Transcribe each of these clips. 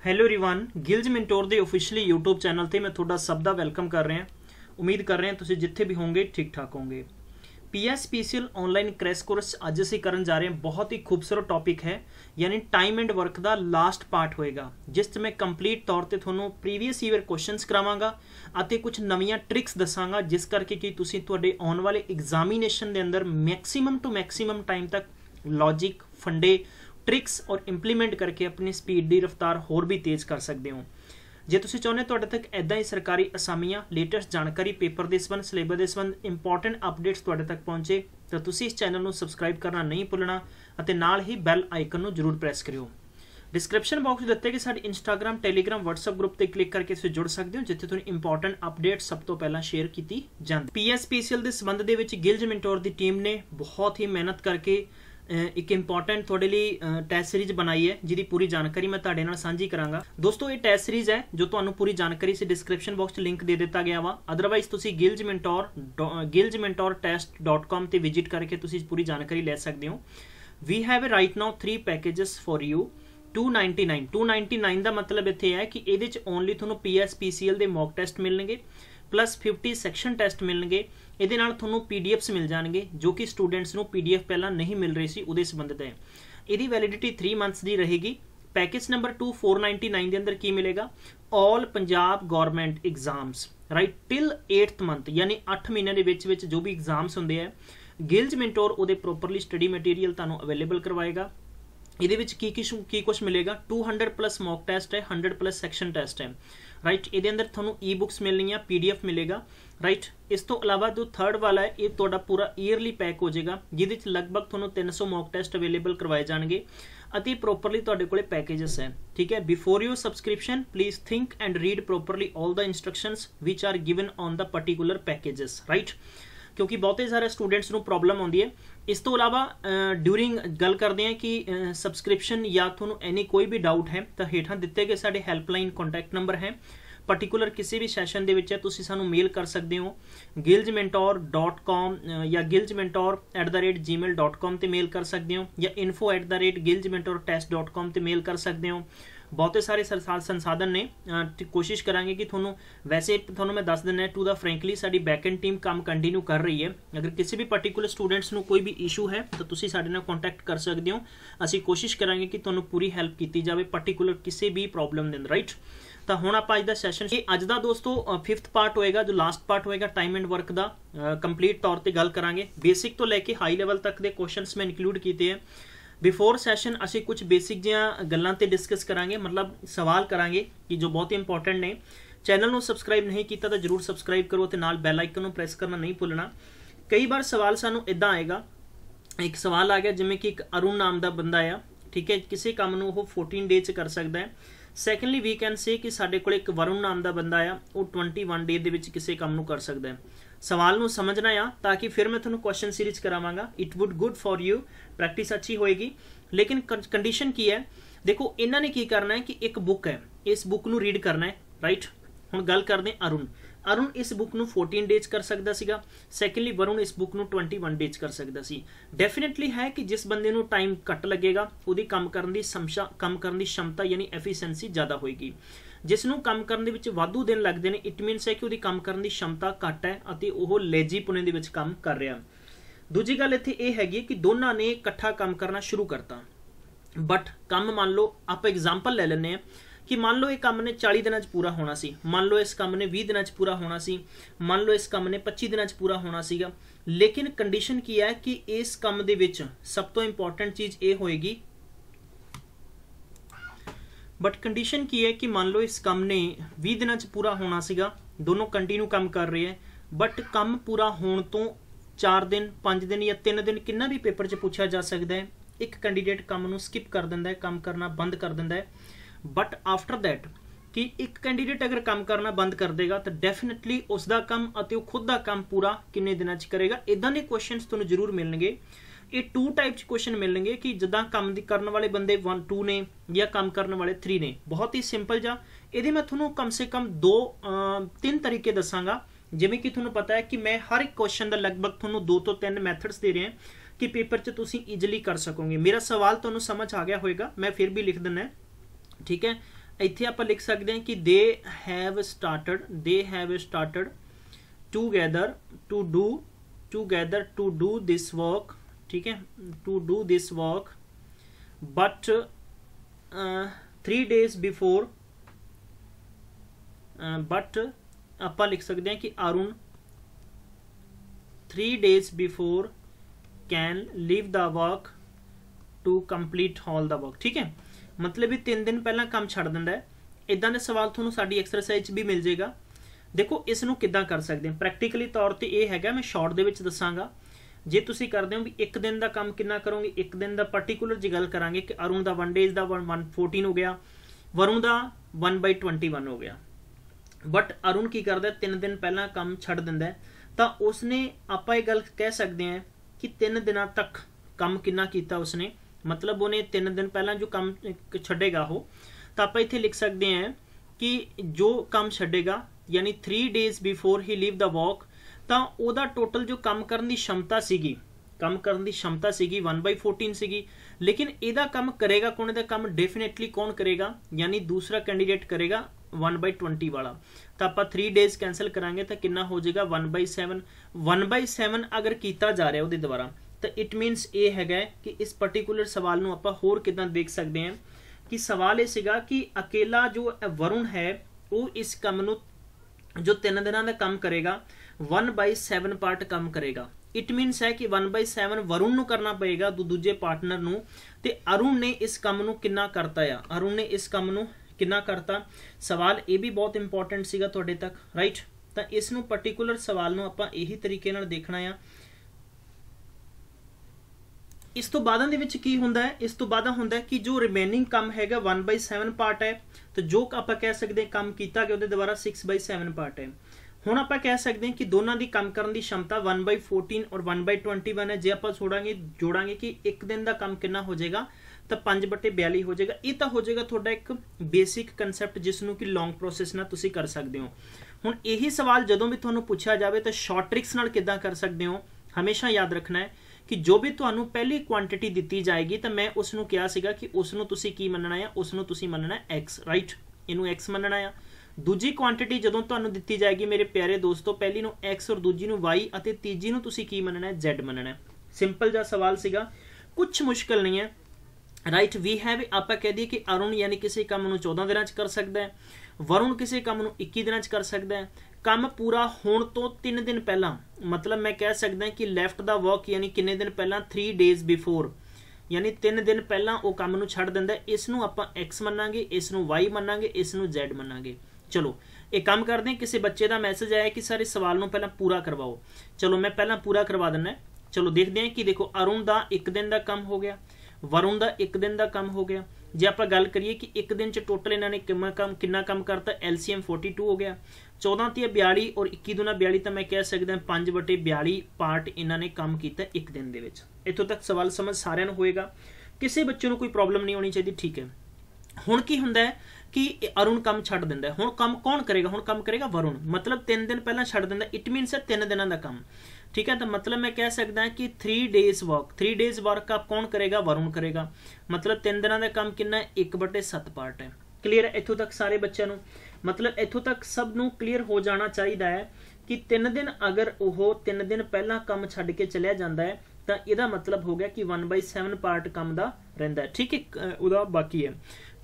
Hello everyone ਗਿਲਜ mentor ਦੇ officially YouTube channel ਤੇ ਮੈਂ ਤੁਹਾਡਾ ਸਭ ਦਾ ਵੈਲਕਮ ਕਰ ਰਿਹਾ। ਉਮੀਦ ਕਰ ਰਹੇ ਹਾਂ ਤੁਸੀਂ ਜਿੱਥੇ ਵੀ ਹੋਵੋਗੇ ਠੀਕ ਠਾਕ ਹੋਵੋਗੇ। PSPCL ऑनलाइन क्रैश कोर्स ਅੱਜ ਅਸੀਂ ਕਰਨ ਜਾ ਰਹੇ ਹਾਂ। बहुत ही खूबसूरत टॉपिक है यानी टाइम एंड वर्क का लास्ट पार्ट होएगा जिस मैं कंप्लीट तौर पर ਤੁਹਾਨੂੰ प्रीवियस ईयर क्वेश्चंस करावांगा ਅਤੇ कुछ नवीं ट्रिक्स दसांगा जिस करके कि ਤੁਸੀਂ ਤੁਹਾਡੇ ਆਉਣ वाले एग्जामिनेशन ਦੇ अंदर मैक्सिमम टू मैक्सिमम टाइम तक लॉजिक फंडे ट्रिक्स और इंप्लीमेंट करके अपनी स्पीड की रफ्तार होर भी तेज़ कर सकते हो। जे तुसीं चाहुंदे तुहाडे तक इदां ही सरकारी असामियां लेटेस्ट जानकारी पेपर के संबंध सिलेबस के संबंध इंपॉर्टेंट अपडेट्स तुहाडे तक पहुँचे तो तुसीं इस चैनल को सबसक्राइब करना नहीं भुलना और नाल ही बैल आइकन को जरूर प्रेस करियो। डिस्क्रिप्शन बॉक्स दिते कि साडे इंस्टाग्राम टैलीग्राम व्हाट्सएप ग्रुप पर क्लिक करके तुसीं जुड़ सकते हो जिथे तुहानूं इंपॉर्टेंट अपडेट सब तो पहला शेयर की जाती। PSPCL के संबंध के गिल्ज मैंटोर की टीम ने बहुत ही मेहनत करके एक इंपॉर्टेंट थोड़े लिए टैस्ट सीरीज बनाई है जिसकी पूरी जानकारी मैं तुहाडे नाल सांझी करांगा। दोस्तों ये टैस्ट सीरीज है जो तुहानूं पूरी जानकारी से डिस्क्रिप्शन बॉक्स लिंक दे दिता गया वा। अदरवाइज तुसीं gilsmentor.com ते विजिट करके तुसीं पूरी जानकारी ले सकते हो। We have right now 3 packages for you. 299 का मतलब इत्थे है कि ये ओनली तुहानूं PSPCL के मॉक टेस्ट मिलणगे प्लस 50 सैक्शन टेस्ट मिलणगे। ਇਹਦੇ ਨਾਲ ਤੁਹਾਨੂੰ PDFs ਮਿਲ ਜਾਣਗੇ जो कि स्टूडेंट्स ਨੂੰ PDF ਪਹਿਲਾਂ नहीं मिल रही सी ਉਹਦੇ ਸੰਬੰਧਿਤ ਹੈ। ਇਹਦੀ ਵੈਲਿਡਿਟੀ 3 ਮੰਥਸ ਦੀ ਰਹੇਗੀ। पैकेज नंबर 2 499 ਦੇ ਅੰਦਰ ਕੀ ਮਿਲੇਗਾ all Punjab government exams right till 8th month यानी 8 ਮਹੀਨਿਆਂ ਦੇ ਵਿੱਚ जो भी एग्जाम्स ਹੁੰਦੇ ਆ ਗਿਲਜ ਮੈਂਟੋਰ ਉਹਦੇ ਪ੍ਰੋਪਰਲੀ ਸਟੱਡੀ ਮਟੀਰੀਅਲ ਤੁਹਾਨੂੰ ਅਵੇਲੇਬਲ ਕਰਵਾਏਗਾ। ਇਹਦੇ ਵਿੱਚ ਕੀ ਕੁਝ ਮਿਲੇਗਾ 200 प्लस मॉक टेस्ट है 100 प्लस सैक्शन टेस्ट है राइट। ये अंदर थोनों ई बुक्स मिलनी PDF मिलेगा राइट। इस तो अलावा जो थर्ड वाला है ये तुहाडा पूरा ईयरली पैक हो जाएगा जिहदे लगभग थोनों 300 मॉक टेस्ट अवेलेबल करवाए जाएंगे अति प्रॉपरली तुहाडे कोले पैकेजेस है। ठीक है before your subscription please think and read properly all the instructions which are given on the particular packages right क्योंकि बहुते सारे स्टूडेंट्स ਨੂੰ प्रॉब्लम आती है। इस तो अलावा ड्यूरिंग गल करते हैं कि सबसक्रिप्शन या थोनों एनी कोई भी डाउट है तो हेठां दिते गए साडे हैल्पलाइन कॉन्टैक्ट नंबर है पर्टिकुलर किसी भी सैशन दे विच तुसीं सानूं मेल कर सकते हो gilsmentor.com या gilsmentor@gmail.com ते मेल कर सकते हो या info@gilsmentortest.com ते मेल कर सकते हो। बहुते सारे संसाधन ने कोशिश करांगे कि थोनों वैसे थोनों मैं दस दिना टू द फ्रेंकली साडी बैकएंड टीम काम कंटिन्यू कर रही है। अगर किसी भी पर्टिकुलर स्टूडेंट्स को कोई भी इशू है तो तुसीं साडे नाल कॉन्टैक्ट कर सकते हो। असीं कोशिश करांगे कि तुहानूं पूरी हैल्प की जाए पर्टिकुलर किसी भी प्रॉब्लम दे अंदर राइट। तो हुण आपां अज दा सैशन ये अज दा दोस्तों 5th पार्ट होएगा जो लास्ट पार्ट होएगा टाइम एंड वर्क का कंप्लीट तौर पर गल करांगे। बेसिक तो लैके हाई लैवल तक के क्वेश्चनस मैं इंक्लूड किए हैं। बिफोर सैशन असीं कुछ बेसिक जिहां गल्लां ते डिस्कस करांगे मतलब सवाल करांगे कि जो बहुत ही इंपॉर्टेंट ने। चैनल को सबसक्राइब नहीं किया तो जरूर सबसक्राइब करो तो नाल बैल आइकन को प्रेस करना नहीं भुलना। कई बार सवाल सानूं इदां आएगा एक सवाल आ गया जिवें कि एक अरुण नाम का बंदा आ ठीक है किसी काम नूं ओह 14 डे च कर सकता है। सैकेंडली वी कैन से कि साडे कोल एक वरुण नाम का बंदा आ वो 21 डे दे विच किसी काम नूं कर सकता है। सवाल नूं समझना आ ताकि फिर मैं तुहानूं क्वेश्चन सीरीज करावांगा। It would good for you practice अच्छी होएगी लेकिन कंडीशन की है देखो इन्होंने की करना है कि एक बुक है इस बुक नूं रीड करना है राइट। हुण गल करदे अरुण इस बुक नूं 14 डेज कर सकता सीगा। सैकेंडली वरुण इस बुक नूं 21 डेज कर सकता सी। डेफिनेटली है कि जिस बंदे नूं टाइम घट लगेगा उहदी काम करन दी क्षमता यानी एफिशिएंसी ज़्यादा होएगी। जिसनों काम करने दे विच वाधू दिन लगते हैं इट मीनस है कि उहदी काम करने की क्षमता घट है अते ओह लेजीपुने दे विच काम कर रहा। दूजी गल इत्थे यह हैगी कि दोनों ने इकट्ठा काम करना शुरू करता बट काम मान लो आप एग्जाम्पल ले लें कि मान लो ये काम ने 40 दिनों पूरा होना सी मान लो इस काम ने 20 दिनों पूरा होना सी मान लो इस काम ने 25 दिनों पूरा होना सीगा। लेकिन कंडीशन की है कि इस काम दे विच सब तो इंपॉर्टेंट चीज़ ये होएगी बट कंडीशन की है कि मान लो इस काम ने 20 दिनों पूरा होना सीगा दोनों कंटिन्यू काम कर रहे हैं बट काम पूरा होने तो 4 दिन 5 दिन या 3 दिन कितना भी पेपर च पूछा जा सकता है। एक कैंडीडेट काम नूं स्किप कर दिंदा है काम करना बंद कर दिंदा है बट आफ्टर दैट कि एक कैंडीडेट अगर काम करना बंद कर देगा तो डेफिनेटली उसका काम अते वो खुद का काम पूरा किन्ने दिनों च करेगा। इदां दे क्वेश्चन तुहानूं जरूर मिलणगे। ये 2 टाइप क्वेश्चन मिलणगे कि जिद्दां काम करने वाले बंदे 1 2 ने या काम करने वाले 3 ने। बहुत ही सिंपल जा ये मैं तुहानूं कम से कम 2-3 तरीके दसांगा जिवें कि तुहानूं पता है कि मैं हर एक क्वेश्चन का लगभग तुहानूं 2 तो 3 मैथड्स दे रहे हैं कि पेपर च तुसीं ईजिली कर सकोगे। मेरा सवाल तुहानूं समझ आ गया होएगा मैं फिर भी लिख दिना ठीक है। ਇੱਥੇ ਆਪਾਂ ਲਿਖ ਸਕਦੇ ਹਾਂ ਕਿ they have started together to do this work, ठीक है, to do this work, but 3 days before, but ਆਪਾਂ ਲਿਖ ਸਕਦੇ ਹਾਂ ਕਿ ਅरुण 3 days before can leave the work to complete all the work, ठीक है, मतलब भी 3 दिन पहला काम छड़ दिंदा है। इदां दे सवाल तुहानूं साडी एक्सरसाइज भी मिल जाएगा। देखो इस नूं किदां कर सकते हैं प्रैक्टिकली तौर ते ये हैगा, मैं शॉर्ट दे विच दसांगा। जे तुसीं करदे हो भी एक दिन दा काम कितना करोगे, एक दिन दा पर्टिकुलर जी गल करांगे कि अरुण दा 1 डेज दा 114 हो गया, वरुण दा 1/21 हो गया, बट अरुण की करदा 3 दिन पहला काम छड़ दिंदा है, तां उसने आपां ये गल कह सकते हैं कि 3 दिनां तक काम कितना कीता उसने, मतलब उन्हें 3 दिन पहला जो काम छड़ेगा हो, तो आप इत्थे लिख सकते हैं कि जो काम छड़ेगा यानी 3 days before he leave the walk, तो ओदा टोटल जो काम करने की क्षमता सीगी, काम करने की क्षमता सीगी 1/14 सीगी, लेकिन एदा काम करेगा कौन, एदा काम डेफिनेटली कौन करेगा, यानी दूसरा कैंडीडेट करेगा 1/20 वाला। तो आप 3 डेज कैंसल करांगे तो कितना हो जाएगा 1/7। 1/7 अगर किया जा रहा है वो द्वारा, तो इट मीनस ये है कि इस पर्टिकुलर सवाल नूं आपां होर किदां देख सकते हैं कि सवाल ये सीगा कि अकेला जो वरुण है वो इस काम नूं जो 3 दिनों का काम करेगा 1/7 पार्ट काम करेगा। इट मीनस है कि 1/7 वरुण नूं करना पएगा दूजे पार्टनर नूं, ते अरुण ने इस काम नूं कितना करता है, अरुण ने इस काम नूं कितना करता। सवाल ये भी बहुत इंपॉर्टेंट सीगा तुहाडे तक, राइट। तो इस नूं पर्टिकुलर सवाल नूं आपां यही तरीके नाल देखना है। इस तो बादां दे विच की हुंदा है, इस तो बाद हुंदा है कि जो रिमेनिंग काम हैगा 1/7 पार्ट है, तो जो आपां कह सकते हैं काम कीता गया उहदे द्वारा 6/7 पार्ट है। हुण आपां कह सकते हैं कि दोनों की काम करने की क्षमता 1/14 और 1/21 है। जे आपां जोड़ांगे कि एक दिन का काम कितना हो जाएगा, तो 5/42 हो जाएगा। ये तो हो जाएगा तुहाडा एक बेसिक कंसैप्ट जिसनूं कि लॉन्ग प्रोसैस नाल तुसीं कर सकते हो। हुण यही सवाल जदों भी तुहानूं पुछया जाए तो शॉर्ट ट्रिक्स नाल किदां कर सकते हो, हमेशा याद रखना है कि जो भी तुहानूं पहली क्वांटिटी दी जाएगी तो मैं उसनूं कहा सीगा कि उसनूं तुसीं की मनना है, उसनूं तुसीं मनना है एक्स, राइट, इनू एक्स मनना है। दूजी क्वांटिटी जदों तुहानूं दित्ती जाएगी मेरे प्यारे दोस्तों, पहली नूं एक्स और दूजी नूं वाई अते तीजी नूं तुसीं की मनना है, जेड मनना है। सिंपल जा सवाल सीगा, कुछ मुश्किल नहीं है, राइट। वी हैव आपां कह दी कि अरुण यानी किसी काम नूं 14 दिनां च कर सकदा है, वरुण किसी काम नूं 21 दिनां च कर सकदा है। काम पूरा होने तो 3 दिन पहला, मतलब मैं कह सकदा कि लैफ्ट द वर्क यानी किन्ने दिन पहला 3 डेज बिफोर, यानी 3 दिन पहला वो काम नूं छड्ड दिंदा है। इस नूं आपां एक्स मनांगे, इस नूं वाई मनांगे, इस नूं जेड मनांगे। चलो एक काम करते हैं, किसी बच्चे का मैसेज आया कि सर इस सवाल नूं पहला पूरा करवाओ। चलो मैं पहला पूरा करवा दिना। चलो देखते हैं कि देखो अरुण का 1 दिन का काम हो गया, वरुण का 1 दिन का काम हो गया। जे आप गल करिए कि 1 दिन च टोटल इन्होंने कितना काम करता, LCM 42 हो गया। 14 × 42 और 21 × 42, तो मैं कह सकता 5/42 पार्ट इन्होंने काम किया 1 दिन दे विच। इत्थों तक सवाल समझ सारिਆਂ ਨੂੰ होएगा, किसी बच्चे को कोई प्रॉब्लम नहीं होनी चाहिए, ठीक है। हुण की हुंदा है कि अरुण काम छड्ड दिंदा है, हुण काम कौन करेगा, हुण काम करेगा वरुण, मतलब 3 दिन पहला छड्ड दिंदा, इट मीनस है 3 दिनों का काम, ठीक है। तो मतलब मैं कह सकता कि 3 डेज वर्क आप कौन करेगा, वरुण करेगा, मतलब 3 दिनों का काम कितना है 1/7 पार्ट है। क्लीयर है इत्थों तक सारे बच्चों को, मतलब इत्थों तक सब नूं क्लीयर हो जाना चाहिए है कि 3 दिन अगर वो 3 दिन पहला काम छड्ड के चलिया जाता है तो यदा मतलब हो गया कि 1/7 पार्ट काम का रहिंदा है, ठीक है। उहदा बाकी है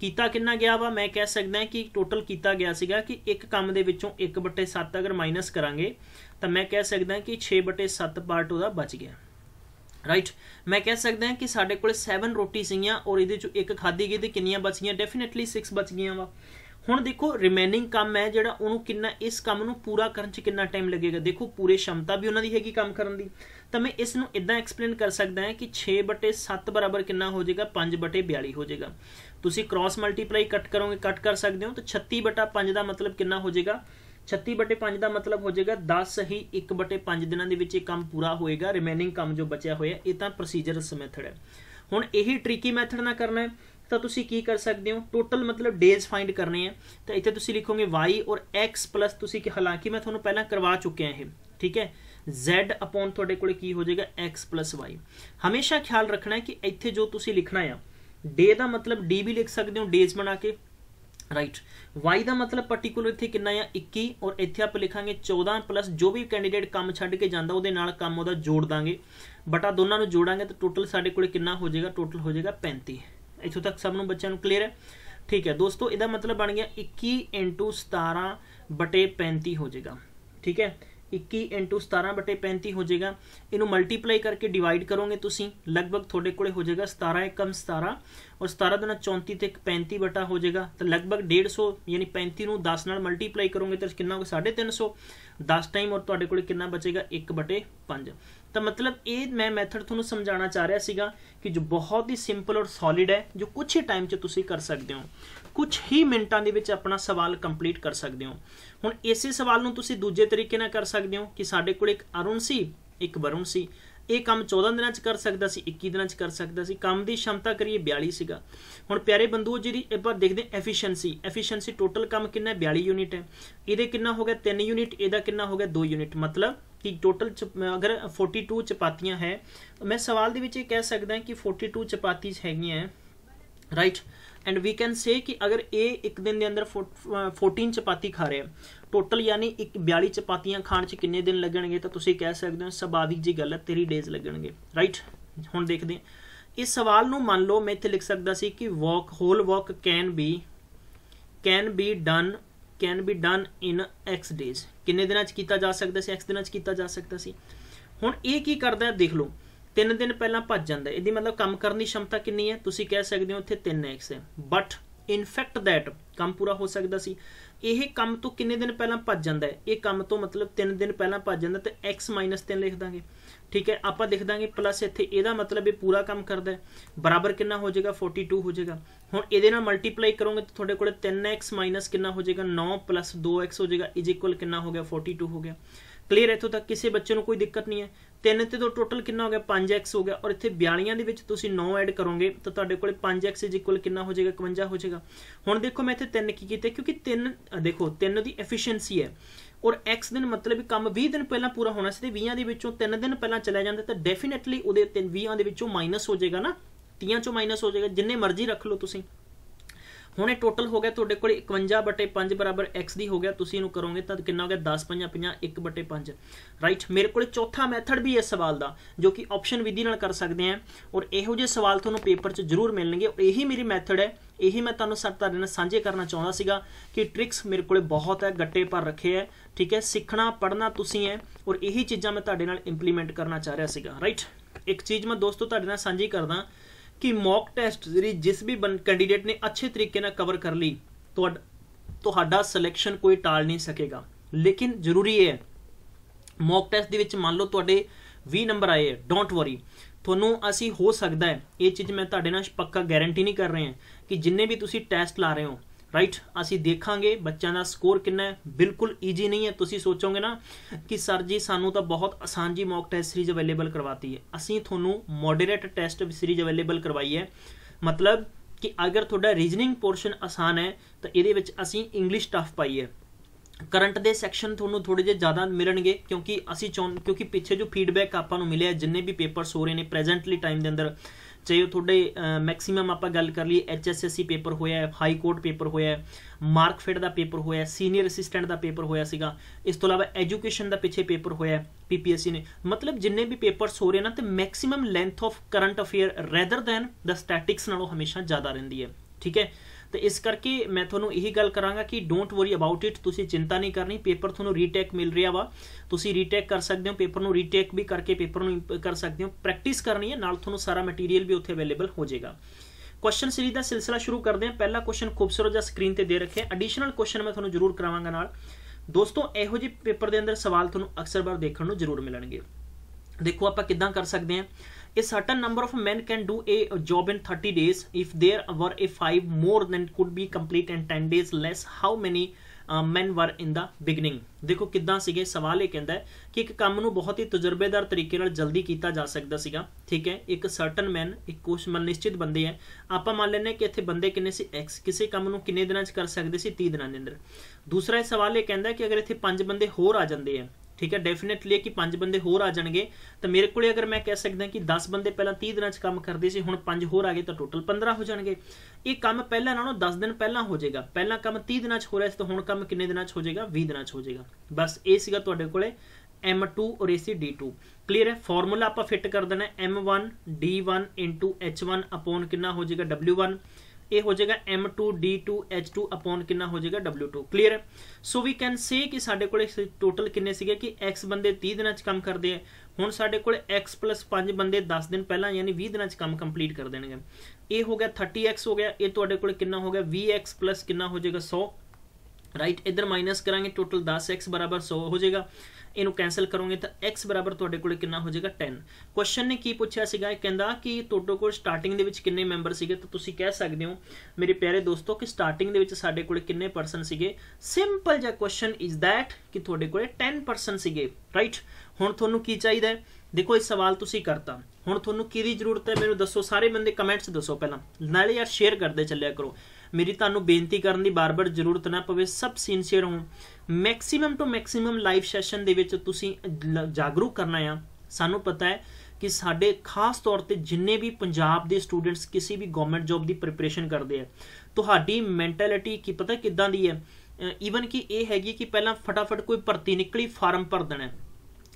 कीता कितना गया वा, मैं कह सकदा कि टोटल कीता गया सीगा कि एक काम दे विचों 1/7 अगर माइनस करांगे तो मैं कह सकदा कि 6/7 पार्ट उहदा बच गया, राइट। मैं कह सकदा कि साडे कोल 7 रोटी सीगियां और इहदे चों एक खाधी गई ते कितनियां बच गईयां, डेफिनेटली 6 बच गईयां वा। हुण देखो रिमेनिंग काम है जिहड़ा उहनूं कितना, इस काम नूं पूरा करन च कितना टाइम लगेगा, देखो पूरे क्षमता भी उन्हां दी हैगी काम करन दी। तो मैं इस नूं इदां एक्सप्लेन कर सकदा है कि 6/7 बराबर कितना हो जाएगा 5/42 हो जाएगा। तुसीं क्रॉस मल्टीप्लाई कट करोगे, कट कर सकते हो, तो 36/5 का मतलब कितना हो जाएगा, 36/5 का मतलब हो जाएगा 10 ही 1/5 दिनों के काम पूरा होएगा। रिमेनिंग काम जो बचा होया ये तो प्रोसीजरस मैथड है। हुण यही ट्रिकी मैथड ना करना है तो तुसी की कर सकते हो, टोटल मतलब डेज फाइंड करने हैं, तो इतने तुसी लिखोगे वाई और एक्स प्लस तुसी, हालांकि मैं थोड़ा पहला करवा चुके हैं, ठीक है। Z अपॉन थोड़े कोले की हो जाएगा एक्स प्लस वाई। हमेशा ख्याल रखना है कि इतने जो तुसी लिखना है डे का मतलब डी भी लिख सकते हो डेज बना के, राइट। वाई का मतलब पर्टिकुलर इत्थे कितना है 21 और इत्थे आप लिखांगे 14 प्लस जो भी कैंडीडेट काम छड्ड के जांदा उहदे नाल काम उहदा जोड़ दांगे बटा दोनों नूं जोड़ांगे तो टोटल साडे कोले कितना हो जाएगा, टोटल हो जाएगा 35। इत्थों तक सब नूं बच्चों नूं क्लीयर है? ठीक है दोस्तों, इहदा मतलब बन गया 21 × 17 बटे 35 हो जाएगा। ठीक है, 21 × 17 बटे 35 हो जाएगा। इनू मल्टीप्लाई करके डिवाइड करोगे तुसी लगभग थोड़े कोले हो जाएगा 17 एकम 17 और 17 दूना 34 ते 35 बटा हो जाएगा तो लगभग 150 यानी 35 नूं 10 नाल मल्टीप्लाई करोगे तो कितना होगा 350 10 टाइम और तुहाडे कोले कितना बचेगा 1/5। तो मतलब ये मैं मैथड तुहानूं समझाना चाह रहा सीगा कि जो बहुत ही सिंपल और सॉलिड है, जो कुछ ही टाइम 'च तुसी कर सकते हो, कुछ ही मिनटां दे विच अपना सवाल कंप्लीट कर सकते हो। हुण इसे सवाल नूं तुसी दूजे तरीके नाल कर सकते हो कि साडे कोल एक अरुण सी एक वरुण सी, ये काम 14 दिनों कर सकता सी, 21 दिनों कर सकता सी, काम की क्षमता करिए 42 सीगा। हुण प्यारे बंधुओं जी आप देखते एफिशिएंसी टोटल काम कितना 42 यूनिट है, ये कितना हो गया 3 यूनिट, ਇਹਦਾ कितना हो गया 2 यूनिट, मतलब कि टोटल अगर 42 चपातियां है मैं सवाल दे विच कह सकदा कि 42 चपाती हैगियां हैं, right. And we can say कि अगर ये एक दिन के अंदर 14 चपाती खा रहे हैं टोटल, यानी 42 चपातियां खाण च किन्ने दिन लगणगे, तो तुसीं कह सकते हो सुभाविक जी गल है 3 डेज लगणगे, राइट। हुण देखते हैं इस सवाल नूं, मान लो मैं इत्थे लिख सकदा सी कि whole work can be done in X days, किन्ने दिनां च कीता जा सकदा सी, X दिनां च कीता जा सकदा सी। हुण ये की करदा है देख लो, 3 दिन पहला भज जाता है, इसकी मतलब काम करने की क्षमता कितनी है, तुसीं कह सकते हो इत्थे 3x है, बट इन फैक्ट दैट काम पूरा हो सकता सी। यह काम तो किन्ने दिन पहला भज जाता है, ये काम तो मतलब 3 दिन पहला भज जाता, तो x - 3 लिख देंगे, ठीक है। आप लिख देंगे प्लस इत्थे यदा मतलब ये पूरा काम करता है, बराबर कितना हो जाएगा 42 हो जाएगा। हुण इहदे नाल मल्टीप्लाई करोगे तो थोड़े कोले 3x माइनस कितना हो जाएगा 9 प्लस 2x हो जाएगा इज इक्वल कितना हो गया 42 हो गया। क्लीयर है इत्थों तक, किसी बच्चे को कोई दिक्कत नहीं है। 3 ते तो टोटल कितना हो गया 5x हो गया, और इत्थे 42 दे विच तुसीं 9 ऐड करोगे तो तुहाडे कोले 5x इज इक्वल कितना हो जाएगा 51 हो जाएगा। हुण देखो मैं इत्थे 3 की कीते क्योंकि 3 देखो 3 दी एफिशिएंसी है और x दिन मतलब काम 20 दिन पहला पूरा होना सी, 20 दे विचों 3 दिन पहला चला जांदा तो डेफिनेटली उहदे 20 दे विचों माइनस हो जाएगा ना, 30 चों माइनस हो जाएगा, जिन्ने मर्जी रख लो तुसीं। हुणे टोटल हो गया तुहाडे कोल 51/5 बराबर x दी हो गया, तुसीं इहनूं करोगे तो कितना हो गया 10 × 5 = 50 1/5, राइट। मेरे को चौथा मैथड भी इस सवाल का जो कि ऑप्शन विधि नाल कर सकते हैं, और इहो जिहे सवाल तुहानूं पेपर 'च जरूर मिलणगे, और यही मेरी मैथड है, यही मैं तुहानूं तुहाडे नाल साझे करना चाहुंदा सीगा कि ट्रिक्स मेरे को बहुत है, गट्टे पर रखे है, ठीक है। सीखना पढ़ना तुसीं है और यही चीज़ां मैं तुहाडे नाल इंप्लीमेंट करना चाह रहा सीगा, राइट। एक चीज़ मैं दोस्तों तुहाडे नाल साझी करदा कि मॉक टेस्ट जिस भी कैंडीडेट ने अच्छे तरीके नाल कवर कर ली तो सिलेक्शन कोई टाल नहीं सकेगा, लेकिन जरूरी है मॉक टेस्ट दे विच मान लो तुहाडे 20 नंबर आए, डोंट वरी, तुहानूं असी हो सकता है ये चीज़ मैं तुहाडे नाल पक्का गारंटी नहीं कर रहे हैं कि जिन्ने भी तुसीं टेस्ट ला रहे हो, राइट, असी देखांगे बच्चों का स्कोर कितना है। बिल्कुल ईजी नहीं है, तुसीं सोचोगे ना कि सर जी सानू तो बहुत आसान जी मॉक टेस्ट सीरीज अवेलेबल करवाती है, असी थोनू मॉडरेट टेस्ट सीरीज अवेलेबल करवाई है। मतलब कि अगर थोड़ा रीजनिंग पोर्शन आसान है तो ये असी इंग्लिश टफ पाई है, करंट दे सैक्शन थोनू थोड़े जे ज़्यादा मिलणगे क्योंकि असी क्योंकि पिछे जो फीडबैक आपां नूं मिले जिन्ने भी पेपर्स हो रहे हैं प्रेजेंटली टाइम के अंदर, चाहे थोड़े मैक्सीमम आप गल कर लीए HSSC पेपर होया है, हाई कोर्ट पेपर होया है, मार्कफेड का पेपर होया, सीनियर असिस्टेंट का पेपर होया सीगा, इस तो अलावा एजुकेशन का पिछे पेपर होया PPSC ने, मतलब जिन्ने भी पेपर्स हो रहे हैं ना तो maximum length of current affair rather than the statics नालों हमेशा ज़्यादा रहिंदी है, ठीक है। तो इस करके मैं थोनों यही गल करांगा कि डोंट वरी अबाउट इट, तुसी चिंता नहीं करनी, पेपर थोनों रीटेक मिल रहा वा, तुसी रीटेक कर सकते हो, पेपर नूं रीटेक भी करके पेपर नूं कर सकते हो, प्रैक्टिस करनी है, नाल थोनों सारा मटीरियल भी उत्थे अवेलेबल हो जाएगा। क्वेश्चन सीरीज का सिलसिला शुरू करते हैं। पहला क्वेश्चन खूबसूरत जिहा स्क्रीन पर दे रखे, एडिशनल क्वेश्चन मैं थोनों जरूर करावांगा नाल। दोस्तों इहो जिहे पेपर के अंदर सवाल थोनों अक्सर बार देखने नूं जरूर मिलणगे। देखो आप किदां कर सकते हैं, a certain number of men can do a job in 30 days if there were a 5 more than could be complete in 10 days less how many men were in the beginning। देखो किदां सीगे, सवाल ये कहता है कि एक काम नूं बहुत ही तजुर्बेदार तरीके नाल जल्दी किया जा सकता सीगा, ठीक है। एक सर्टन मैन एक कुछ निश्चित बंदे हैं, आप मान लेने कि इत्थे बंदे किन्ने सी x, किसी काम नूं किन्ने दिनां च कर सकदे सी 30 दिनां दे अंदर। दूसरा सवाल ये कहता है कि अगर इत्थे 5 बंदे होर आ जांदे हैं ठीक है। डेफिनेटली कि 5 बंदे होर आ जाएंगे तो मेरे को अगर मैं कह सकदा कि 10 बंदे पहला 30 दिन काम करते थे, हुण 5 होर आ गए तो टोटल 15 हो जाएंगे। ये काम पहला नालों 10 दिन पहला हो जाएगा। पहला काम 30 दिन हो रहा है तो हुण काम किन्ने दिन हो जाएगा, 20 दिन हो जाएगा। बस ये सीगा तुहाडे कोले M2 और AC D2। क्लीयर है। फॉर्मूला आप फिट कर देना M1 D1 into H1 upon कितना हो जाएगा W1, ये हो जाएगा M2 D2 H2 अपॉन कितना हो जाएगा W2। क्लीयर है। सो वी कैन से कि साडे कोले टोटल किन्ने सीगे कि X बंदे 30 दिन काम करते हैं, हुण साडे कोले X प्लस 5 बंदे 10 दिन पहला यानी 20 दिन काम कंप्लीट कर देंगे। ये हो गया 30X हो गया, ये तुहाडे कोले कितना हो गया 20X प्लस कितना हो जाएगा 100, राइट। इधर माइनस करांगे टोटल 10X बराबर 100 हो जाएगा। इनू कैंसल करोगे तो x बराबर तुहाडे कोले कितना हो जाएगा 10। क्वेश्चन ने की पूछा सीगा, कहंदा कि तुहाडे कोल स्टार्टिंग दे विच किन्ने मैंबर सीगे, तो तुसी कह सकदे हो मेरे प्यारे दोस्तों कि स्टार्टिंग दे विच साडे कोले किन्ने पर्सन सीगे। सिंपल जा क्वेश्चन इज दैट कि तुहाडे कोले 10 पर्सन सीगे, राइट। हुण तुहानू की चाहिदा है, देखो ये सवाल तुसी करता, हुण तुहानू किहदी जरूरत है मैनू दसो। सारे बंदे कमेंट्स दसो पहला, नाले यार शेयर करदे चलिया करो। मेरी तुहानू बेनती करन दी बार बार जरूरत ना पवे, सब सिंसीयर हो। Maximum to maximum live session दे विच तुसी जागरूक करना है। सानू पता है कि साडे खास तौर ते जिन्ने भी पंजाब दे स्टूडेंट्स किसी भी गवर्नमेंट जॉब की प्रिपरेशन करते हैं, तुहाडी मैंटेलिटी की पता किदां दी है। ईवन कि ये हैगी कि पहला फटाफट कोई भर्ती निकली फार्म भर देना,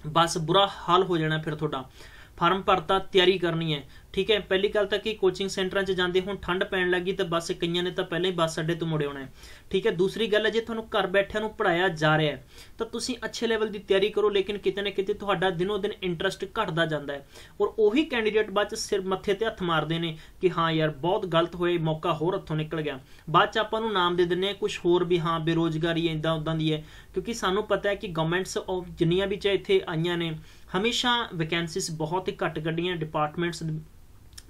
बस बुरा हाल हो जाना फिर तुहाडा। फार्म भरता तैयारी करनी है, ठीक है। पहली गल तो कि कोचिंग सेंटर च जाते हुण ठंड पैन लगी तो बस कईयां ने तो पहले ही बस अड्डे तो मुड़े होना है, ठीक है। दूसरी गल है जे तुहानू घर बैठिया पढ़ाया जा रहा है तो तुसी अच्छे लैवल की तैयारी करो, लेकिन किते ना किते तुहाडा दिनों दिन इंटरस्ट घटदा जांदा है। और उही कैंडीडेट बाद सिर मत्थे ते हत्थ मारदे ने कि हाँ यार बहुत गलत होए, मौका होर हत्थों निकल गया। बाद च आपां नूं नाम दे दिंदे कुछ होर भी, हाँ बेरोजगारी इदां उदां दी है, क्योंकि सानू पता है कि गवर्नमेंट्स ऑफ जिन्नियां भी चाहे इत्थे आईयां ने हमेशा वैकेंसीज बहुत ही घट कड्डियां डिपार्टमेंट्स।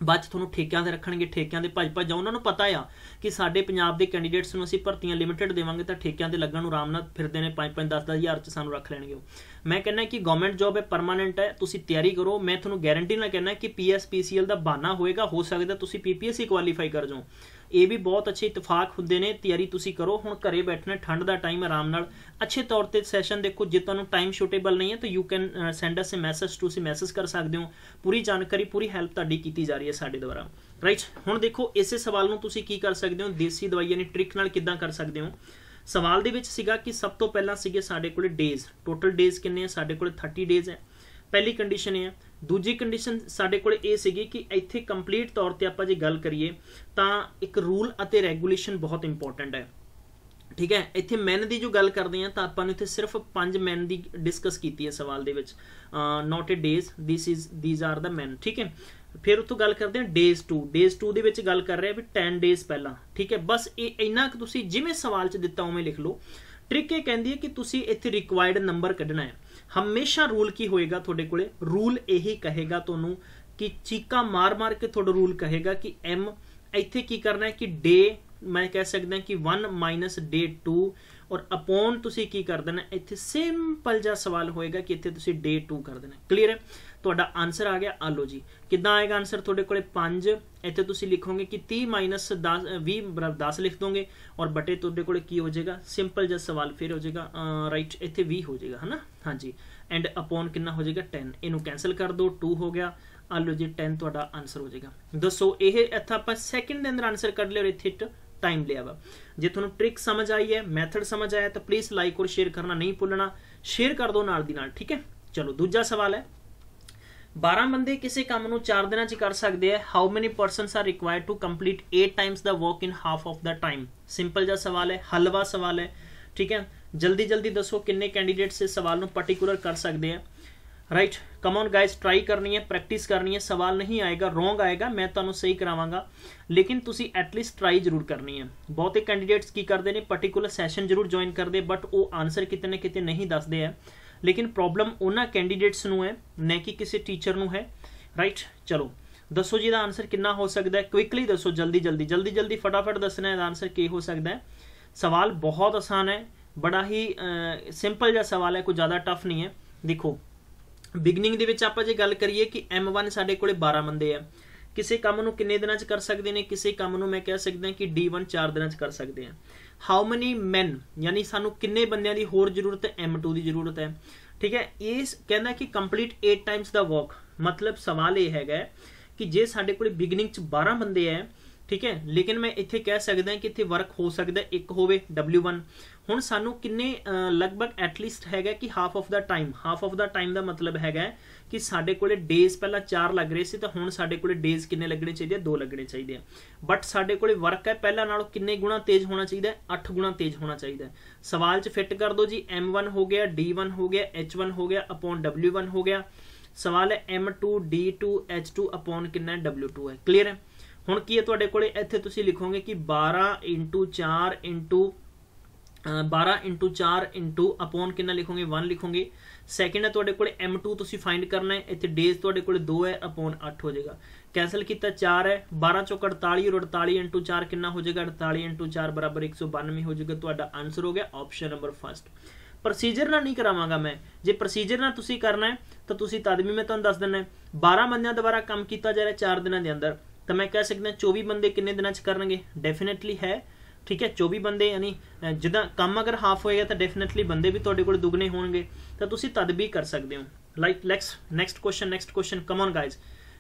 बाद तुहानू ठेकिਆਂ ते रखणगे, ठेकिਆਂ ते भज जाओ। उन्होंने पता आ कि साडे पंजाब दे कैंडीडेट्स नूं असीं भर्तियां लिमिटेड देवांगे तो ठेकिਆਂ ते लगण नूं आराम नाल फिरदे ने 5-5 10-10 हज़ार च सानू रख लैणगे। मैं कहना कि गवर्नमेंट जॉब है, परमानेंट है, तुसीं तैयारी करो। मैं तुहानू गारंटी नाल कहना कि PS PCL दा बहाना होएगा, हो सकदा तुसीं PPSC क्वालीफाई कर जाओ। ये भी बहुत अच्छे इतफाक होंदे ने, तैयारी तुसीं करो। हुण घरे बैठना, ठंड का टाइम, आराम नाल अच्छे तौर पर सैशन देखो। जे तुहानू टाइम सूटेबल नहीं है तो you can send us A message, तुसीं मैसेज कर सकते हो। पूरी जानकारी पूरी हैल्प तुहाडी कीती जा रही है साडे द्वारा, राइट। हुण देखो इसे सवाल नूं तुसीं की कर सकते हो, देसी दवाई यानी ट्रिक नाल किदां कर सकते हो। सवाल दे विच सीगा कि सब तो पहला सीगे साडे कोले डेज, टोटल डेज किन्ने आ साडे कोले 30 डेज है, पहली कंडीशन है। दूजी कंडीशन साडे कोले ये सीगी कि इत्थे कंप्लीट तौर पर आपां जे गल करिए तां एक रूल अते रैगूलेशन बहुत इंपॉर्टेंट है, ठीक है। इत्थे मैन की जो गल करते हैं तो आपां नूं इत्थे सिर्फ 5 मैन की डिस्कस की है सवाल दे विच, nowadays, these are the main, ठीक है। फिर उत्तों गल करते हैं डेज 2, डेज 2 दे विच गल कर रहे हैं भी 10 डेज पहला, ठीक है। बस ये इन्ना कि तुसीं जिवें सवाल च दिता उवें लिख लो। ट्रिक ये कहती है कि तुसीं इत्थे रिक्वायर्ड नंबर कढ़ना है। हमेशा रूल की होएगा तुहाडे कोले, रूल यही कहेगा तुहानू कि चीका मार मार के तुहाडा रूल कहेगा कि M इत्थे की करना है कि डे, मैं कह सकदा कि 1 माइनस डे 2 और अपॉन तुसीं की कर देना। इत्थे सिंपल जा सवाल होएगा कि इत्थे तुसीं डे 2 कर देना। क्लीयर है। तुहाडा आंसर आ गया। आलो जी किदां आएगा आंसर तुहाडे कोले 5, इत्थे तुसीं लिखोगे कि 30 माइनस 10 20 बराबर 10 लिख दोगे और बटे तुहाडे कोले की हो जाएगा, सिंपल जा सवाल फिर हो जाएगा, राइट। इत्थे 20 हो जाएगा, है ना, हाँ जी। एंड अपॉन कितना हो जाएगा 10, इनू कैंसल कर दो, 2 हो गया। आलो जी 10 तुहाडा आंसर हो जाएगा। दसो ये इत्थे आपां सैकेंड दे अंदर आंसर कढ लिया और इत्थे टाइम लिया वा। जे तुहानू ट्रिक समझ आई है, मैथड समझ आया तो प्लीज लाइक और शेयर करना नहीं भुलना, शेयर कर दो नाल दी नाल, ठीक है। चलो दूजा सवाल है, 12 बंदे किसी काम नूं 4 दिनां च कर सकते हैं। How many persons are required to complete 8 times the work in half of the time. Simple जा सवाल है, हलवा सवाल है, ठीक है। जल्दी जल्दी दसो किन्ने कैंडीडेट्स इस सवाल नूं पर्टिकुलर कर सकते हैं, right. Come on guys, try करनी है, प्रैक्टिस करनी है। सवाल नहीं आएगा, रॉन्ग आएगा, मैं तुहानू सही करावांगा, लेकिन तुसी एटलीस्ट ट्राई जरूर करनी है। बहुत ही कैंडीडेट्स की करते हैं, पर्टिकुलर सैशन जरूर ज्वाइन करते, बट वो आंसर किते ना किते नहीं दसते हैं। लेकिन प्रॉब्लम उन्हां कैंडीडेट्स नूं है, न कि किसी टीचर नूं है, राइट। चलो दसो जी दा आंसर कितना हो सकता है, क्विकली दसो, जल्दी जल्दी जल्दी जल्दी फटाफट दसना है आंसर की हो सकता है। सवाल बहुत आसान है, बड़ा ही सिंपल जा सवाल है, कोई ज़्यादा टफ नहीं है। देखो बिगनिंग दे विच आपां जे गल करिए कि M1 साडे कोले 12 बंदे है, किसी काम नूं किन्ने दिनां च कर सकते हैं, किसी काम नूं मैं कह सकदा कि D1 4 दिनां च कर सकते हैं। हाउ मनी मैन यानी सानू किन्ने बंदियां दी होर जरूरत है, M2 की जरूरत है, ठीक है। ये कहना कि कंप्लीट 8 टाइम्स द वर्क, मतलब सवाल ये हैगा कि जे साडे कोल बिगिनिंग च 12 बंदे है, ठीक है, लेकिन मैं इत्थे कह सकदा कि इत्थे वर्क हो सकदा एक होवे W1। हुण सानू किन्ने लगभग एटलीस्ट हैगा कि हाफ ऑफ द टाइम दा मतलब हैगा कि साडे कोले डेज पहला 4 लग रहे सी तो हुण साडे कोले डेज किन्ने लगने चाहिए, 2 लगने चाहिए। बट साडे कोले वर्क है पहला नालों किन्ने गुणा तेज होना चाहिए, 8 गुणा तेज होना चाहिए। सवाल च फिट कर दो जी, M1 हो गया, D1 हो गया, H1 हो गया अपॉन W1 हो गया। सवाल है M2 D2 H2 अपॉन कितना W2 है। क्लीयर है। हुण की है तुहाडे कोले इत्थे तुसीं लिखोगे कि 12 × 4 इंटू अपॉन कितना लिखोगे 1 लिखोगे। सैकेंड है तुहाडे कोले M2 तुसीं फाइंड करना है, इत्थे डेज तुहाडे कोले 2 है अपॉन 8 हो जाएगा। कैंसल किया 4 है, 12 चौक 48 और 48 × 4 कितना हो जाएगा, 48 × 4 बराबर 192 हो जाएगा। तुहाडा आंसर हो गया ऑप्शन नंबर फर्स्ट। प्रोसीजर ना नहीं करावांगा मैं, जे प्रोसीजर ना तुसीं करना है तो तुसीं तद भी मैं तुहानूं दस दिना 12 बंदियां द्वारा काम किया जा रहा है 4 दिनों के अंदर, तो मैं कह सकदा 24 बंदे किन्ने दिनों च करनगे, डेफिनेटली है, ठीक है 24 बंदे, यानी जिदा काम अगर हाफ होएगा तो डेफिनेटली बंदे भी तुहाडे कोल दुगने होणगे, तो तुसीं तद भी कर सकते हो। Like next question come on guys,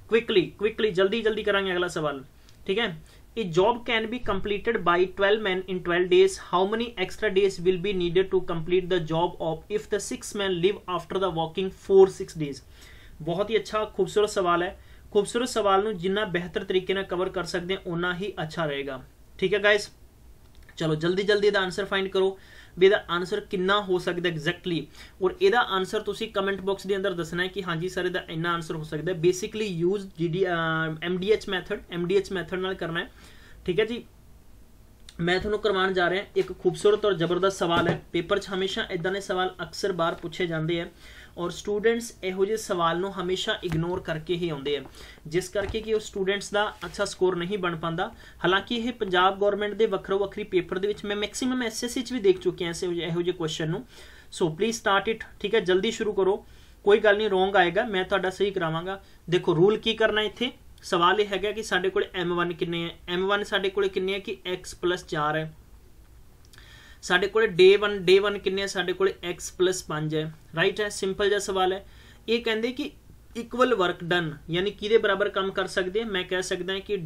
quickly जल्दी करांगे अगला सवाल, ठीक है। A job can be completed by 12 men in 12 days. How many extra days will be needed to complete the job of if the 6 men live after the working for 6 days? बहुत ही अच्छा खूबसूरत सवाल है। खूबसूरत सवाल नूं जिन्ना बेहतर तरीके नाल कवर कर सकते हैं उन्ना ही अच्छा रहेगा, ठीक है गाइज। चलो जल्दी इहदा आंसर फाइंड करो भी इहदा आंसर कितना हो सकता है एग्जैक्टली, और इहदा आंसर तुसीं कमेंट बॉक्स के अंदर दसना है कि हाँ जी सर इहदा इन्ना आंसर हो सकता है। बेसिकली यूज MDH मैथड नाल करना है, ठीक है जी। मैं तुहानूं करवाउण जा रहा एक खूबसूरत और जबरदस्त सवाल है। पेपर च हमेशा इदां दे सवाल अक्सर बार पूछे जाते हैं और स्टूडेंट्स इहो जिहे सवाल नूं हमेशा इग्नोर करके ही आउंदे हैं, जिस करके कि स्टूडेंट्स का अच्छा स्कोर नहीं बन पाता। हालांकि यह पंजाब गौरमेंट के वक्रो वक्री पेपर के विच मैं मैक्सीमम SSC च भी देख चुके हैं इहो जिहे क्वेश्चन नूं। सो प्लीज़ स्टार्ट इट, ठीक है, जल्दी शुरू करो, कोई गल नहीं, रोंग आएगा मैं तुहाडा सही करावांगा। देखो रूल की करना इत्थे, सवाल यह है कि साडे कोले M1 किन्ने है, M1 साडे कोले किन्ने है कि x + 4 है। साडे कोले डे वन किन्ने, साडे कोले x + 5 है, राइट है। सिंपल जिहा सवाल है। ये कहते कि इक्वल वर्क डन यानी किहदे बराबर काम कर सकते हैं, मैं कह सकदा कि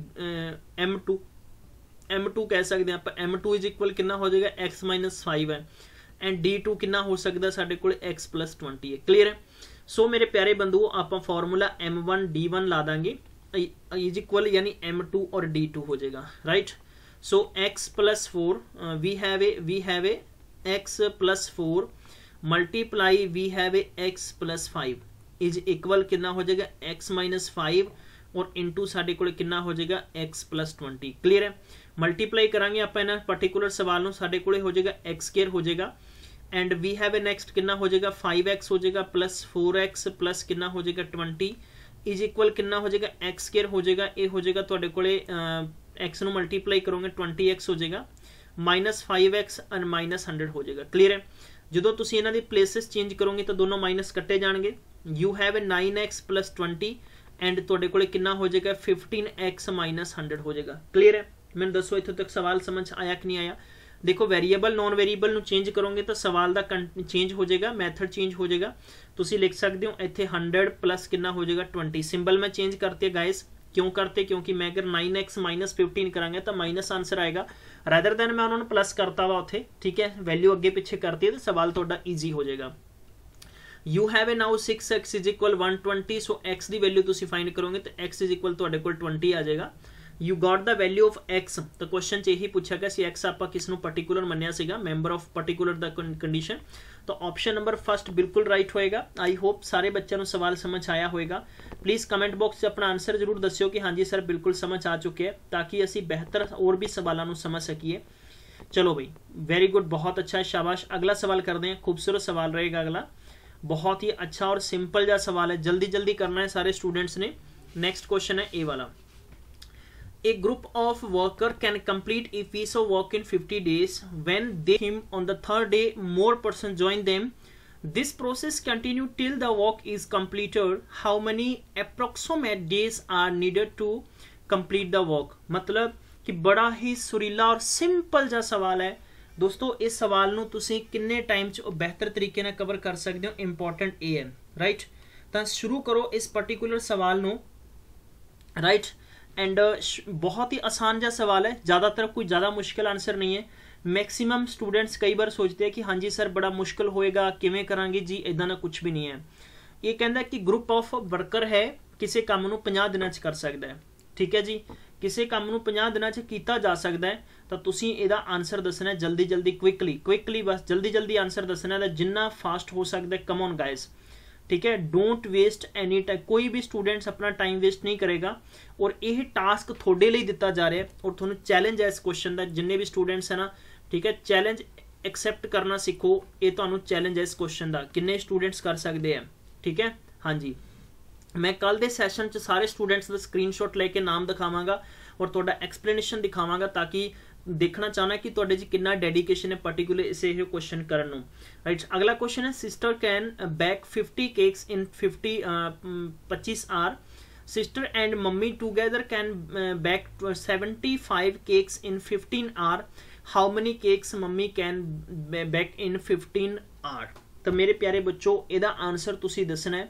M2 कह सकते हैं आप। M2 = कितना हो जाएगा x - 5 है, एंड D2 कितना हो सकता साडे कोले x + 20 है। क्लीयर है। सो मेरे प्यारे बंधुओं आप फॉर्मूला M1 D1 ला देंगे = यानी M2 और D2 हो जाएगा, right. So x + 4 we have a x + 4 multiply we have a x + 5 = कितना हो जाएगा x - 5 और इंटू साडे कोले कितना हो जाएगा x + 20। क्लीयर है। मल्टीप्लाई करांगे आप इन्हां पर्टिकुलर सवाल नूं, साडे कोले हो जाएगा x² हो जाएगा, and we have a next कितना हो जाएगा 5x हो जाएगा प्लस 4x प्लस कितना हो जाएगा 20 = कितना हो जाएगा x² हो जाएगा। ये हो जाएगा तुहाडे कोले x नूं मल्टीप्लाई करोगे 20x हो जाएगा, -5x और -100 हो जाएगा। क्लीयर है। जो तुसीं इन्हां दी प्लेसिस चेंज करोगे तो दोनों माइनस कट्टे जाएंगे। You have a 9x + 20 and तुहाडे कोले कितना हो जाएगा 15x - 100 हो जाएगा। क्लीयर है। मैंने दसो इत्थे तक सवाल समझ आया कि नहीं आया। देखो वेरीएबल नॉन वेरीएबल नूं चेंज करोगे तो सवाल का चेंज हो जाएगा, मैथड चेंज हो जाएगा। तुसीं लिख सकते हो इत्थे 100 प्लस कितना हो जाएगा 20। सिंबल मैं चेंज करते गाइस, क्यों करते, क्योंकि मैं अगर 9x - 15 करांगे तो माइनस आंसर आएगा, रादर दैन मैं उन्होंने प्लस करता वा उत्थे, ठीक है, वैल्यू अगे पिछे करती है तो सवाल थोड़ा ईजी हो जाएगा। You have a now 6x = 120। So x की वैल्यू तुसीं फाइंड करोगे तो x = तुहाडे कोल 20 आ जाएगा। You got the value of x, तो क्वेश्चन च यही पूछा गया सी x आपां किस नूं पर्टिकुलर मन्निया सीगा, member of particular the condition. तो ऑप्शन नंबर फर्स्ट बिल्कुल राइट होएगा। आई होप सारे बच्चों को सवाल समझ आया होएगा। प्लीज़ कमेंट बॉक्स से अपना आंसर जरूर दस्यो कि हाँ जी सर बिल्कुल समझ आ चुके हैं, ताकि असी बेहतर और भी सवालों को समझ सकीए। चलो भाई वेरी गुड, बहुत अच्छा है, शाबाश। अगला सवाल करते हैं, खूबसूरत सवाल रहेगा अगला, बहुत ही अच्छा और सिंपल जा सवाल है, जल्दी जल्दी करना है सारे स्टूडेंट्स ने। नेक्स्ट क्वेश्चन है ए वाला। A group of worker can complete a piece of work in 50 days. When they him on the third day, more person join them. This process continue till the work is completed. How many approximate days are needed to complete the work? मतलब कि बड़ा ही सुरीला और simple जा सवाल है, दोस्तों इस सवाल ਨੂੰ ਤੁਸੀਂ ਕਿੰਨੇ ਟਾਈਮ 'ਚ ਬਿਹਤਰ ਤਰੀਕੇ ਨਾਲ ਕਵਰ ਕਰ ਸਕਦੇ ਹੋ, ਇੰਪੋਰਟੈਂਟ ਇਹ ਹੈ ਰਾਈਟ। ਤਾਂ ਸ਼ੁਰੂ ਕਰੋ ਇਸ ਪਾਰਟਿਕੂਲਰ ਸਵਾਲ ਨੂੰ ਰਾਈਟ। एंड बहुत ही आसान जा सवाल है, ज़्यादातर कोई ज़्यादा मुश्किल आंसर नहीं है। मैक्सिमम स्टूडेंट्स कई बार सोचते हैं कि हाँ जी सर बड़ा मुश्किल होएगा, किवें करांगे जी, इदां ना कुछ भी नहीं है। ये कहता है कि ग्रुप ऑफ वर्कर है किसी काम नूं 50 दिनां च कर सकता है, ठीक है जी। किसी काम नूं 50 दिनां च कीता जा सकता है, तो तुसीं इहदा आंसर दसना है जल्दी जल्दी, क्विकली बस जल्दी जल्दी आंसर दसना है जिन्ना फास्ट हो सकता है। कम ऑन गाइस, ठीक है, डोंट वेस्ट एनी टाइम। कोई भी स्टूडेंट्स अपना टाइम वेस्ट नहीं करेगा और यह टास्क थोड़े लिए दिता जा रहा है और थोड़ा चैलेंज है इस क्वेश्चन का। जिन्ने भी स्टूडेंट्स है ना, ठीक है, चैलेंज एक्सेप्ट करना सीखो। ये तो चैलेंज है इस क्वेश्चन का, किन्ने स्टूडेंट्स कर सकते हैं, ठीक है। हाँ जी, मैं कल के सैशन च सारे स्टूडेंट्स का स्क्रीनशॉट लेके नाम दिखावांगा और तुहाडा एक्सप्लेनेशन दिखावांगा, ताकि देखना चाहना कि तुहाडे च कितना डेडिकेशन है पर्टिकुलर इस क्वेश्चन करन नूं राइट। अगला क्वेश्चन है, sister can bake 50 cakes in 25 hour. Sister and mummy together can bake 75 cakes in 15 hour. How many cakes mummy can bake in 15 hour. तो मेरे प्यारे बच्चों इहदा आंसर तुसीं दसना है।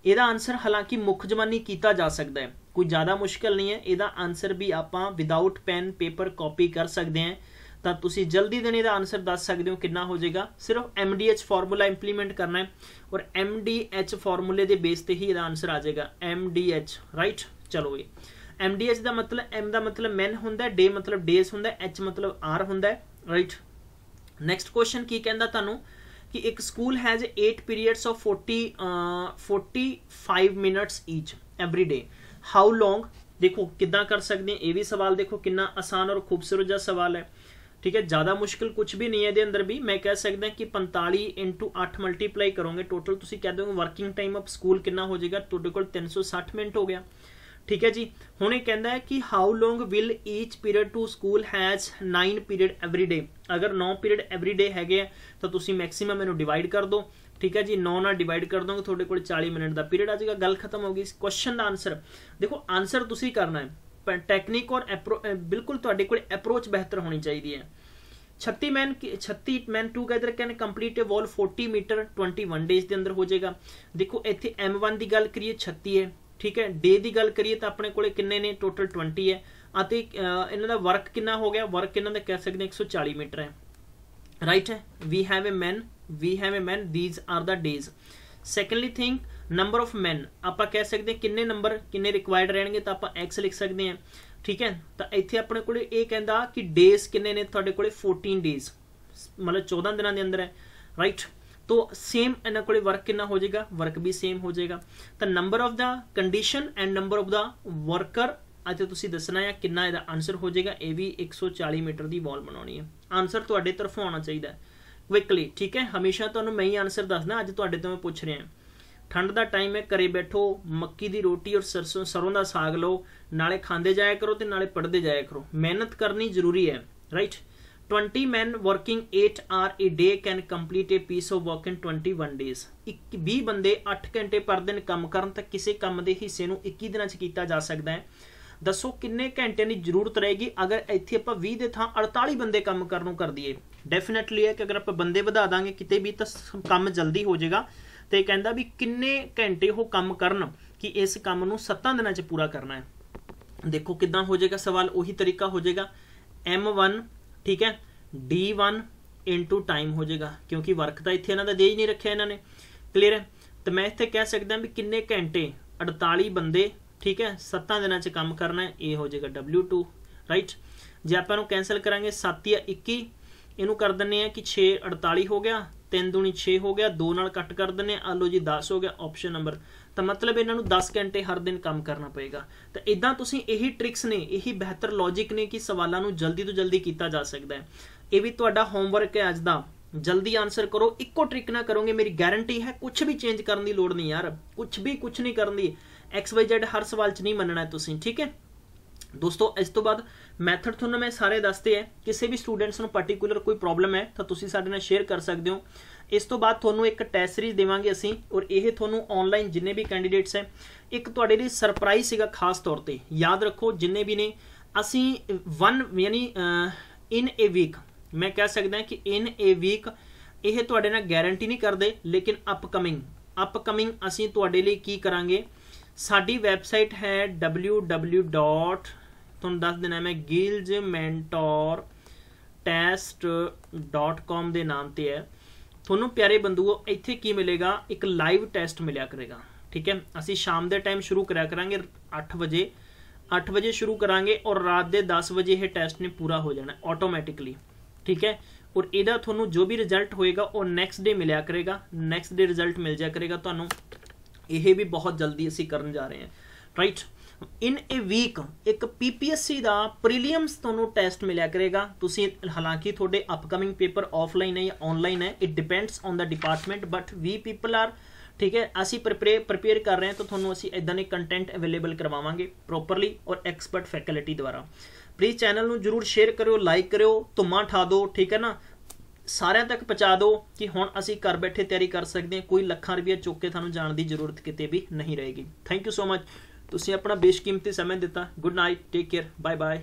ਇਹਦਾ आंसर हालांकि मुख जबानी किया जा सकता है, कोई ज़्यादा मुश्किल नहीं है। ਇਹਦਾ आंसर भी आप विदाउट पेन पेपर कॉपी कर सकते हैं। तो तुसी जल्दी दिन ਇਹਦਾ आंसर दस सकते हो कितना हो जाएगा। सिर्फ MDH फॉर्मूला इंप्लीमेंट करना है और MDH फॉर्मूले के बेस पर ही ਇਹਦਾ आंसर आ जाएगा। MDH right. चलो ये MDH का मतलब, M का मतलब मैन होंदा है, डे मतलब डेज होंदा है, H मतलब आर होंदा है राइट। नैक्सट क्वेश्चन की कहता तुहानू कि एक school has 8 periods of 45 minutes each every day. How long, देखो कितना कर सकते हैं। ये भी सवाल देखो कितना आसान और खूबसूरत जा सवाल है, ठीक है, ज़्यादा मुश्किल कुछ भी नहीं है। ये अंदर भी मैं कह सकता कि 45 × 8 मल्टीप्लाई करोगे टोटल तुसी कह दोगे वर्किंग टाइम ऑफ स्कूल कितना हो जाएगा, तुहाडे कोल 360 मिनट हो गया, ठीक है जी। हुणे कहता है कि how long will each period to school has 9 period every day. अगर 9 पीरियड एवरी डे है तो तुसी मैक्सीमम इनू डिवाइड कर दो, ठीक है जी। 9 नाल डिवाइड कर दोगे थोड़े को 40 मिनट का पीरियड आ जाएगा, गल खत्म होगी। इस क्वेश्चन का आंसर देखो, आंसर तुसी करना है, पर टेक्निक और बिल्कुल तुहाडे कोल अप्रोच बेहतर होनी चाहिए है। 36 man together can complete a wall 40 metre 21 days के अंदर हो जाएगा। देखो इत्थे M1 की गल करिए 36 है, ठीक है। डे की गल करिए तो अपने को किन्ने ने टोटल 20 है। इन्हों का वर्क कितना हो गया, वर्क इन्हों का कह सकते हैं 140 मीटर है राइट है। We have a man these are the days. Secondly thing number of man आप कह सकते हैं किन्ने नंबर किन्ने रिक्वायर्ड रहेंगे, तो आप X लिख सकते हैं, ठीक है। तो इत्थे अपने को ये कहता कि डेज किन्ने ने तुहाडे कोले 14 डेज, मतलब 14 दिनों के अंदर है राइट। तो सेम इन्हों को वर्क कितना हो जाएगा, वर्क भी सेम हो जाएगा। तो number of the condition and number of the worker अच्छा तुसी दसना है कितना इसका आंसर हो जाएगा। ये भी 140 मीटर की वॉल बनानी है। आंसर तुहाडे तरफों आना चाहिए क्विकली, ठीक है। हमेशा तुहानूं मैं ही आंसर दसना, अज तुहाडे तो मैं पूछ रहा। ठंड का टाइम है, घरे बैठो, मक्की की रोटी और सरों का साग लो, नाले खांदे जाया करो तो नाले पढ़ते जाया करो। मेहनत करनी जरूरी है right. 20 man working 8 hour a day can complete a piece of work in 21 days. 20 बंदे 8 घंटे पर दिन काम करन तो किसी काम के हिस्से नूं 21 दिनों किया जा सकता है। दसो किन्ने घंटे की जरूरत रहेगी अगर इत्थे आपां 20 के थां 48 बंदे काम करनों कर दिए। डेफिनेटली है कि अगर आप बंदे वधा देंगे किते भी तो काम जल्दी हो जाएगा। तो कहता भी किन्ने घंटे वो काम करन कि इस काम नूं 7 दिनों च पूरा करना है। देखो कितना हो जाएगा सवाल, उही तरीका हो जाएगा M1, ठीक है, D1 इंटू टाइम हो जाएगा, क्योंकि वर्क तो इत्थे इन्हां दा दे ही नहीं रखा इन्होंने, क्लीयर है। तो मैं इत्थे कह सकता भी किन्ने घंटे 48 बंदे, ठीक है, 7 दिनों च काम करना है, ये हो जाएगा W2 राइट। जे आप कैंसल करांगे 7 या 21 इनू कर दें कि 6 48 हो गया, 3 दूनी 6 हो गया, 2 नाल कट कर दें, आ लो जी 10 हो गया ऑप्शन नंबर। तो मतलब इन्हों 10 घंटे हर दिन काम करना पएगा। तो इदा तुसीं यही ट्रिक्स ने, यही बेहतर लॉजिक ने कि सवालों को जल्दी तो जल्दी किया जा सकता है। ये भी तुहाडा होमवर्क है अज दा, जल्दी आंसर करो। इको ट्रिक ना करोगे मेरी गारंटी है कुछ भी चेंज करने की लोड़ नहीं यार, कुछ नहीं करनी। XYZ हर सवाल च नहीं मनना है तुसीं, ठीक है दोस्तों। इस तो बाद मैथड तुहानूं मैं सारे दसते हैं। किसी भी स्टूडेंट्स नूं पर्टिकुलर कोई प्रॉब्लम है तो तुसीं साडे नाल शेयर कर सकते हो। इस तो बाद तुहानूं एक टेस्ट सीरीज देवांगे असीं, और यह तुहानूं ऑनलाइन जिन्ने भी कैंडीडेट्स है एक तुहाडे लई सरप्राइज सीगा खास तौर पर। याद रखो जिन्ने भी ने असीं 1 यानी इन ए वीक मैं कह सकदा कि इन ए वीक ਇਹ ਤੁਹਾਡੇ ਨਾਲ ਗਾਰੰਟੀ नहीं करते, लेकिन अपकमिंग ਅਸੀਂ ਤੁਹਾਡੇ ਲਈ ਕੀ ਕਰਾਂਗੇ। ਸਾਡੀ ਵੈਬਸਾਈਟ है www. ਤੁਹਾਨੂੰ ਦੱਸ ਦੇਣਾ मैं gilsmentortest.com ਦੇ ਨਾਮ ਤੇ है। ਤੁਹਾਨੂੰ ਪਿਆਰੇ ਬੰਦੂਓ ਇੱਥੇ ਕੀ ਮਿਲੇਗਾ, ਇੱਕ ਲਾਈਵ ਟੈਸਟ ਮਿਲਿਆ ਕਰੇਗਾ। ठीक है, ਅਸੀਂ शाम ਦੇ टाइम शुरू ਕਰਿਆ ਕਰਾਂਗੇ 8 ਵਜੇ शुरू करांगे और रात के 10 बजे यह टैसट ने पूरा हो जाना ऑटोमैटिकली। ठीक है, और ਇਹਦਾ ਤੁਹਾਨੂੰ जो भी रिजल्ट होएगा वो नैक्सट डे मिलिया करेगा, नैक्सट डे रिजल्ट मिल जाया करेगा ਤੁਹਾਨੂੰ। ਇਹ भी बहुत जल्दी ਅਸੀਂ ਕਰਨ जा रहे हैं। राइट, इन ए वीक एक PPSC ਦਾ ਪ੍ਰੀਲੀਅਮਸ ਤੁਹਾਨੂੰ ਟੈਸਟ ਮਿਲਿਆ ਕਰੇਗਾ। ਤੁਸੀਂ ਹਾਲਾਂਕਿ ਤੁਹਾਡੇ ਅਪਕਮਿੰਗ ਪੇਪਰ ਆਫਲਾਈਨ ਹੈ ਜਾਂ ਆਨਲਾइन है, it depends on the department, but we people are ठीक है ਅਸੀਂ प्रिपेयर कर रहे हैं तो ਤੁਹਾਨੂੰ ਅਸੀਂ ਇਦਾਂ ਦੇ ਕੰਟੈਂਟ ਅਵੇਲੇਬਲ ਕਰਵਾਵਾਂਗੇ ਪ੍ਰੋਪਰਲੀ ਔਰ ਐਕਸਪਰਟ ਫੈਕਲਟੀ ਦੁਆਰਾ। प्लीज़ चैनल ਨੂੰ ਜ਼ਰੂਰ ਸ਼ੇਅਰ ਕਰਿਓ, ਲਾਈਕ ਕਰਿਓ, ਧੁੰਮਾਂ ਠਾ ਦਿਓ। ठीक है ना, ਸਾਰਿਆਂ ਤੱਕ ਪਹੁੰਚਾ ਦਿਓ ਕਿ ਹੁਣ ਅਸੀਂ ਘਰ ਬੈਠੇ ਤਿਆਰੀ ਕਰ ਸਕਦੇ ਹਾਂ, ਕੋਈ ਲੱਖਾਂ ਰੁਪਏ ਚੁੱਕ ਕੇ ਤੁਹਾਨੂੰ ਜਾਣ ਦੀ ਜ਼ਰੂਰਤ ਕਿਤੇ ਵੀ ਨਹੀਂ ਰਹੇਗੀ। ਥੈਂਕ ਯੂ ਸੋ ਮਚ, ਤੁਸੀਂ ਆਪਣਾ ਬੇਸ਼ਕੀਮਤੀ ਸਮਾਂ ਦਿੱਤਾ। Good night, take care, bye bye.